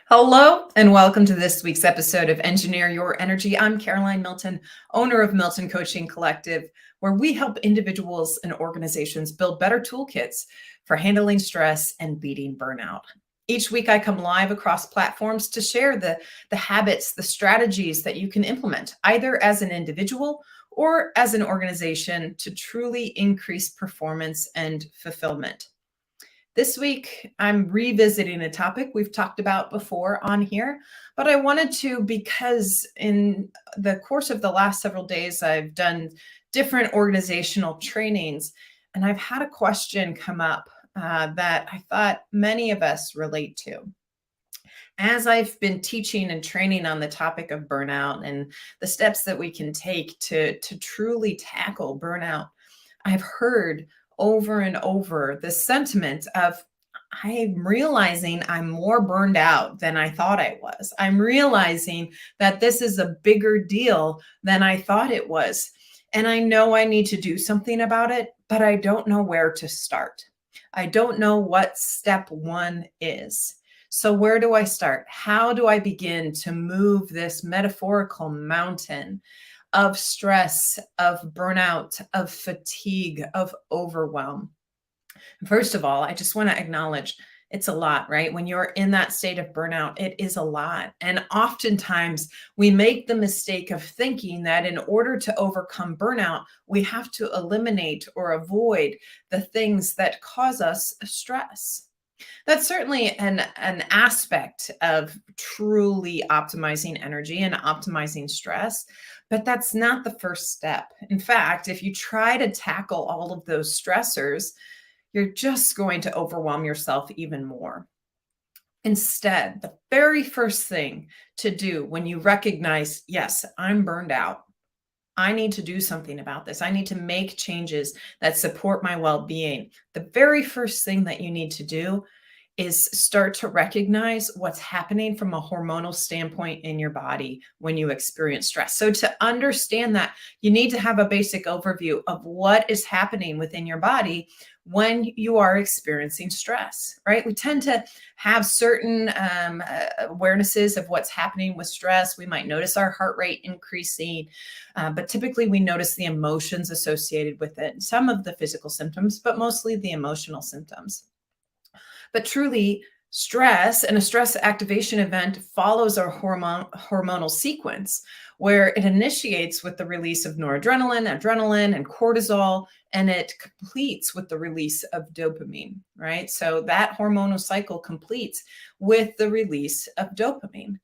Hello, and welcome to this week's episode of Engineer Your Energy. I'm Caroline Milton, owner of Milton Coaching Collective, where we help individuals and organizations build better toolkits for handling stress and beating burnout. Each week, I come live across platforms to share the habits, the strategies that you can implement, either as an individual or as an organization, to truly increase performance and fulfillment. This week, I'm revisiting a topic we've talked about before on here, but I wanted to because in the course of the last several days, I've done different organizational trainings, and I've had a question come up that I thought many of us relate to. As I've been teaching and training on the topic of burnout and the steps that we can take to truly tackle burnout, I've heard over and over the sentiment of, I'm realizing I'm more burned out than I thought I was. I'm realizing that this is a bigger deal than I thought it was. And I know I need to do something about it, but I don't know where to start. I don't know what step one is. So, where do I start? How do I begin to move this metaphorical mountain of stress, of burnout, of fatigue, of overwhelm? First of all, I just want to acknowledge it's a lot, right? When you're in that state of burnout, it is a lot. And oftentimes we make the mistake of thinking that in order to overcome burnout, we have to eliminate or avoid the things that cause us stress. That's certainly an aspect of truly optimizing energy and optimizing stress, but that's not the first step. In fact, if you try to tackle all of those stressors, you're just going to overwhelm yourself even more. Instead, the very first thing to do when you recognize, yes, I'm burned out, I need to do something about this. I need to make changes that support my well being. The very first thing that you need to do is start to recognize what's happening from a hormonal standpoint in your body when you experience stress. So, to understand that, you need to have a basic overview of what is happening within your body when you are experiencing stress, right? We tend to have certain awarenesses of what's happening with stress. We might notice our heart rate increasing, but typically we notice the emotions associated with it, some of the physical symptoms, but mostly the emotional symptoms. But truly, stress and a stress activation event follows our hormonal sequence where it initiates with the release of noradrenaline, adrenaline, and cortisol, and it completes with the release of dopamine, right? So that hormonal cycle completes with the release of dopamine.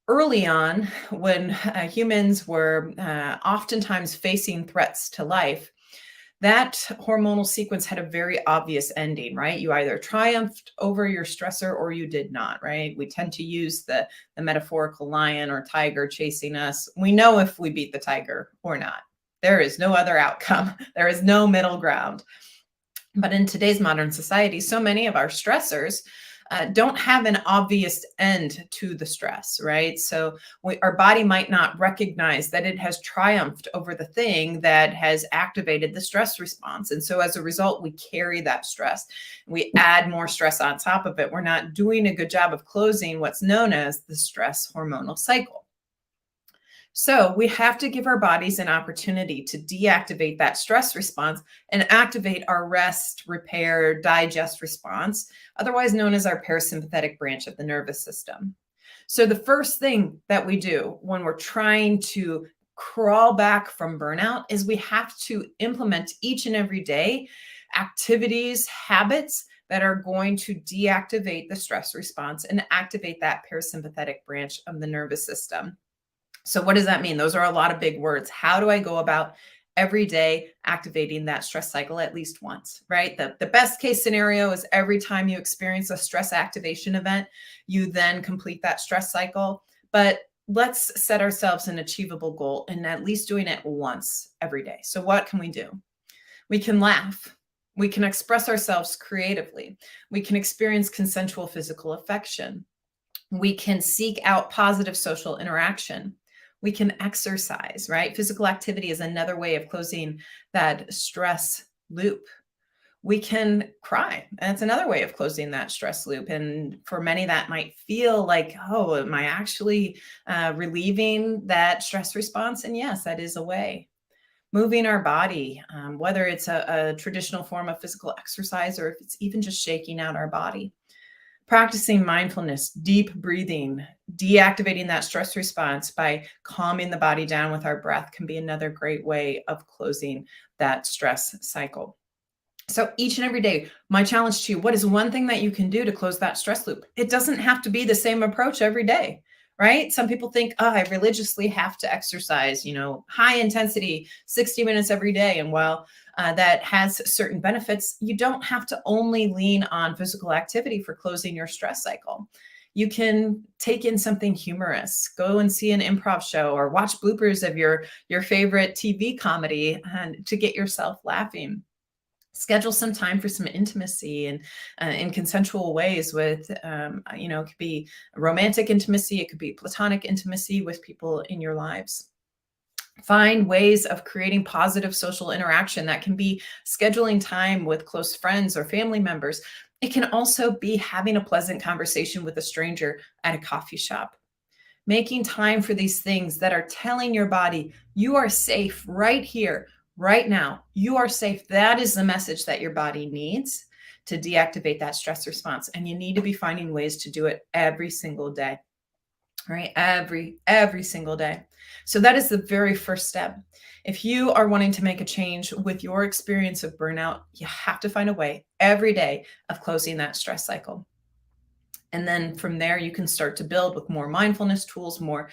Early on, when humans were oftentimes facing threats to life, that hormonal sequence had a very obvious ending, right? You either triumphed over your stressor or you did not, right? We tend to use the metaphorical lion or tiger chasing us. We know if we beat the tiger or not. There is no other outcome. There is no middle ground. But in today's modern society, so many of our stressors don't have an obvious end to the stress, right? So our body might not recognize that it has triumphed over the thing that has activated the stress response. And so as a result, we carry that stress. We add more stress on top of it. We're not doing a good job of closing what's known as the stress hormonal cycle. So we have to give our bodies an opportunity to deactivate that stress response and activate our rest, repair, digest response, otherwise known as our parasympathetic branch of the nervous system. So the first thing that we do when we're trying to crawl back from burnout is we have to implement each and every day activities, habits that are going to deactivate the stress response and activate that parasympathetic branch of the nervous system. So what does that mean? Those are a lot of big words. How do I go about every day activating that stress cycle at least once, right? The best case scenario is every time you experience a stress activation event, you then complete that stress cycle. But let's set ourselves an achievable goal and at least doing it once every day. So what can we do? We can laugh. We can express ourselves creatively. We can experience consensual physical affection. We can seek out positive social interaction. We can exercise, right? Physical activity is another way of closing that stress loop. we can cry. That's another way of closing that stress loop. And for many, that might feel like, oh, am I actually relieving that stress response? And yes, that is a way. Moving our body, whether it's a traditional form of physical exercise or if it's even just shaking out our body. Practicing mindfulness, deep breathing, deactivating that stress response by calming the body down with our breath can be another great way of closing that stress cycle. So each and every day, my challenge to you, what is one thing that you can do to close that stress loop? It doesn't have to be the same approach every day, right? Some people think, oh, I religiously have to exercise, high intensity, 60 minutes every day. And while that has certain benefits, you don't have to only lean on physical activity for closing your stress cycle. You can take in something humorous, go and see an improv show or watch bloopers of your favorite TV comedy and to get yourself laughing. Schedule some time for some intimacy and in consensual ways with, it could be romantic intimacy, it could be platonic intimacy with people in your lives. Find ways of creating positive social interaction. That can be scheduling time with close friends or family members. It can also be having a pleasant conversation with a stranger at a coffee shop. Making time for these things that are telling your body, you are safe right here, right now. You are safe. That is the message that your body needs to deactivate that stress response. And you need to be finding ways to do it every single day, right? Every single day. So that is the very first step. If you are wanting to make a change with your experience of burnout, you have to find a way every day of closing that stress cycle. And then from there, you can start to build with more mindfulness tools, more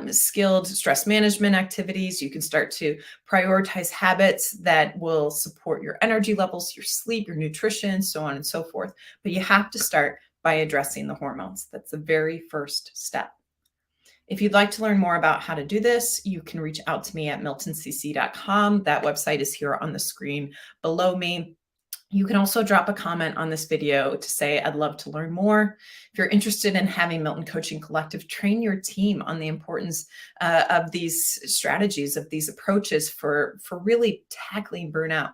skilled stress management activities. You can start to prioritize habits that will support your energy levels, your sleep, your nutrition, so on and so forth. But you have to start by addressing the hormones. That's the very first step. If you'd like to learn more about how to do this, you can reach out to me at miltoncc.com. That website is here on the screen below me. You can also drop a comment on this video to say, I'd love to learn more. If you're interested in having Milton Coaching Collective train your team on the importance of these strategies, of these approaches for really tackling burnout,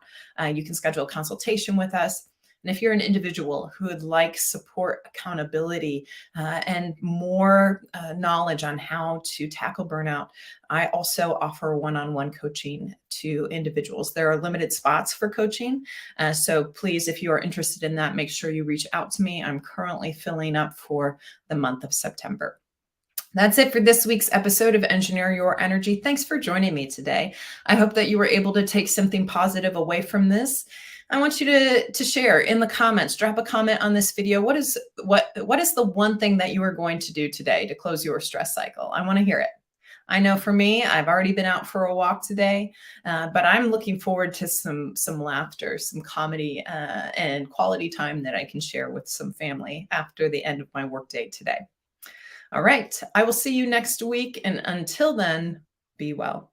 you can schedule a consultation with us. And if you're an individual who would like support, accountability, and more knowledge on how to tackle burnout, I also offer one-on-one coaching to individuals. There are limited spots for coaching. So please, if you are interested in that, make sure you reach out to me. I'm currently filling up for the month of September. That's it for this week's episode of Engineer Your Energy. Thanks for joining me today. I hope that you were able to take something positive away from this. I want you to share in the comments, drop a comment on this video. What is the one thing that you are going to do today to close your stress cycle? I want to hear it. I know for me, I've already been out for a walk today, but I'm looking forward to some laughter, some comedy, and quality time that I can share with some family after the end of my workday today. All right, I will see you next week, and until then, be well.